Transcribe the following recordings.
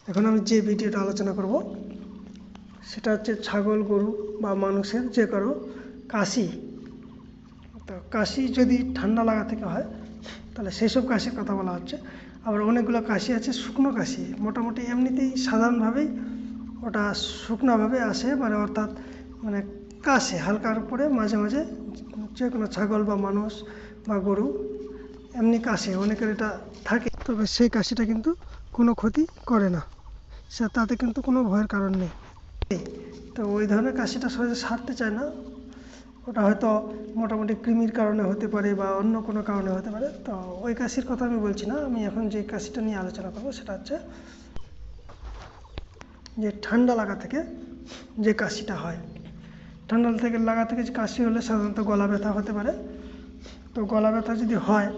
এখন আমি যে ভিডিওটা আলোচনা করব সেটা হচ্ছে ছাগল গরু বা মানুষের যে কারো কাশি। তো কাশি যদি ঠান্ডা লাগা থেকে হয় তাহলে সেই সব কাশির কথা বলা হচ্ছে। আবার অনেকগুলো কাশি আছে শুকনো কাশি, মোটামুটি এমনিতেই সাধারণভাবেই ওটা শুকনোভাবে আসে, অর্থাৎ কাশে হালকার উপরে মাঝে মাঝে যে কোনো ছাগল বা মানুষ বা গরু এমনি কাশে, অনেকের এটা থাকে। তবে সেই কাশিটা কিন্তু কোনো ক্ষতি করে না, তাতে কিন্তু কোনো ভয়ের কারণ নেই। তো ওই ধরনের কাশিটা সহজে সারতে চায় না, ওটা হয়তো মোটামুটি কৃমির কারণে হতে পারে বা অন্য কোনো কারণে হতে পারে। তো ওই কাশির কথা আমি বলছি না, আমি এখন যে কাশিটা নিয়ে আলোচনা করবো সেটা হচ্ছে যে ঠান্ডা লাগা থেকে যে কাশিটা হয়। ঠান্ডা লাগা থেকে যে কাশি হলে সাধারণত গলা ব্যথা হতে পারে। তো গলা ব্যথা যদি হয়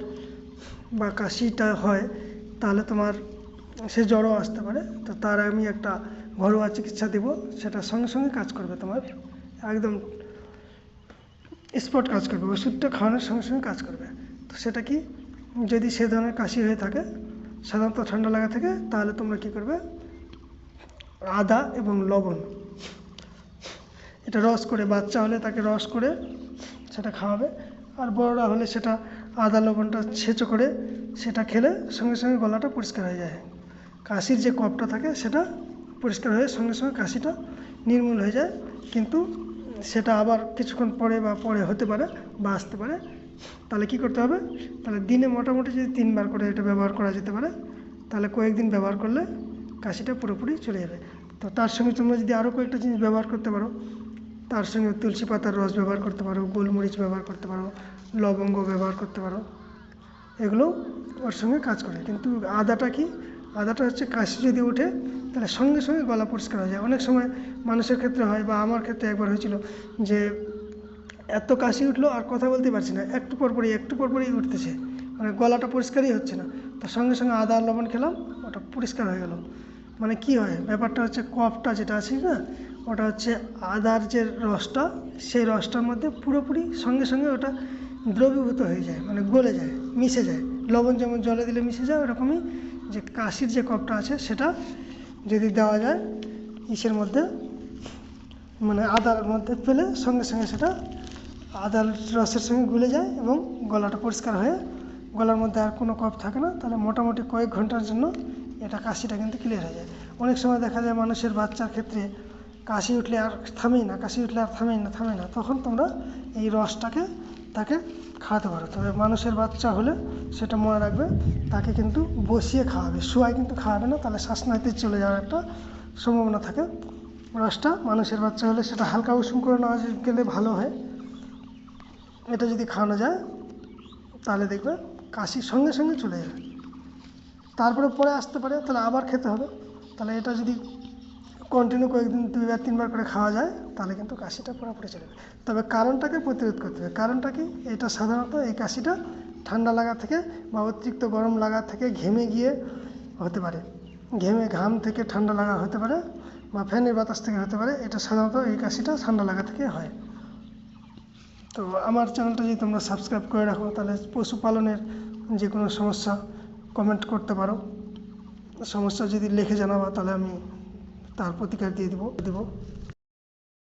বা কাশিটা হয় তাহলে তোমার সে জ্বরও আসতে পারে। তো তার আমি একটা ঘরোয়া চিকিৎসা দেব, সেটা সঙ্গে সঙ্গে কাজ করবে, তোমার একদম স্পট কাজ করবে, ওষুধটা খাওয়ানোর সঙ্গে সঙ্গে কাজ করবে। তো সেটা কি, যদি সে ধরনের কাশি হয়ে থাকে সাধারণত ঠান্ডা লাগা থেকে, তাহলে তোমরা কি করবে, আদা এবং লবণ এটা রস করে, বাচ্চা হলে তাকে রস করে সেটা খাওয়াবে, আর বড়রা হলে সেটা আদা লবণটা ছেঁচো করে সেটা খেলে সঙ্গে সঙ্গে গলাটা পরিষ্কার হয়ে যায়। কাশির যে কফটা থাকে সেটা পরিষ্কার হয়ে সঙ্গে সঙ্গে কাশিটা নির্মূল হয়ে যায়। কিন্তু সেটা আবার কিছুক্ষণ পরে হতে পারে বা আসতে পারে। তাহলে কি করতে হবে, তাহলে দিনে মোটামুটি যদি 3 বার করে এটা ব্যবহার করা যেতে পারে, তাহলে কয়েকদিন ব্যবহার করলে কাশিটা পুরোপুরি চলে যাবে। তো তার সঙ্গে তোমরা যদি আরও কয়েকটা জিনিস ব্যবহার করতে পারো, তার সঙ্গে তুলসী পাতার রস ব্যবহার করতে পারো, গোলমরিচ ব্যবহার করতে পারো, লবঙ্গ ব্যবহার করতে পারো, এগুলো ওর সঙ্গে কাজ করে। কিন্তু আদাটা কি, আদাটা হচ্ছে কাশি যদি ওঠে তাহলে সঙ্গে সঙ্গে গলা পরিষ্কার হয়ে যায়। অনেক সময় মানুষের ক্ষেত্রে হয়, বা আমার ক্ষেত্রে একবার হয়েছিল যে এত কাশি উঠলো আর কথা বলতে পারছি না, একটু পরপরই উঠতেছে, গলাটা পরিষ্কারই হচ্ছে না। তো সঙ্গে সঙ্গে আদা আর লবণ খেলাম, ওটা পরিষ্কার হয়ে গেল। কি হয়, ব্যাপারটা হচ্ছে কফটা যেটা আছে না, ওটা হচ্ছে আদার যে রসটা, সেই রসটার মধ্যে পুরোপুরি সঙ্গে সঙ্গে ওটা দ্রবীভূত হয়ে যায়, গলে যায়, মিশে যায়। লবণ যেমন জলে দিলে মিশে যায়, ওরকমই যে কাশির যে কফটা আছে সেটা যদি দেওয়া যায় ইসের মধ্যে, আদার মধ্যে ফেলে সঙ্গে সঙ্গে সেটা আদার রসের সঙ্গে গুলে যায় এবং গলাটা পরিষ্কার হয়ে গলার মধ্যে আর কোনো কফ থাকে না। তাহলে মোটামুটি কয়েক ঘন্টার জন্য এটা কাশিটা কিন্তু ক্লিয়ার হয়ে যায়। অনেক সময় দেখা যায় মানুষের বাচ্চার ক্ষেত্রে কাশি উঠলে আর থামেই না, তখন তোমরা এই রসটাকে তাকে খাওয়াতে পারো। তবে মানুষের বাচ্চা হলে সেটা মনে রাখবে, তাকে কিন্তু বসিয়ে খাওয়াবে, শুয়ায় কিন্তু খাওয়াবে না, তাহলে শ্বাসনালীতে চলে যাওয়ার একটা সম্ভাবনা থাকে। রসটা মানুষের বাচ্চা হলে সেটা হালকা উষুম করে নেওয়া গেলে ভালো হয়। এটা যদি খাওয়ানো যায় তাহলে দেখবে কাশি সঙ্গে সঙ্গে চলে যাবে। তারপরে পরে আসতে পারে, তাহলে আবার খেতে হবে। তাহলে এটা যদি কন্টিনিউ কয়েকদিন 2 বার 3 বার করে খাওয়া যায় তাহলে কিন্তু কাশিটা পুরোপুরি চলে যাবে। তবে কারণটাকে প্রতিরোধ করতে হবে। কারণটা কি, এটা সাধারণত এই কাশিটা ঠান্ডা লাগা থেকে বা অতিরিক্ত গরম লাগা থেকে ঘেমে গিয়ে হতে পারে, ঘাম থেকে ঠান্ডা লাগা হতে পারে, বা ফ্যানের বাতাস থেকে হতে পারে। এটা সাধারণত এই কাশিটা ঠান্ডা লাগা থেকে হয়। তো আমার চ্যানেলটা যদি তোমরা সাবস্ক্রাইব করে রাখো, তাহলে পশুপালনের যে কোনো সমস্যা কমেন্ট করতে পারো। সমস্যা যদি লিখে জানাবা তাহলে আমি তার প্রতিকার দিয়ে দেবো।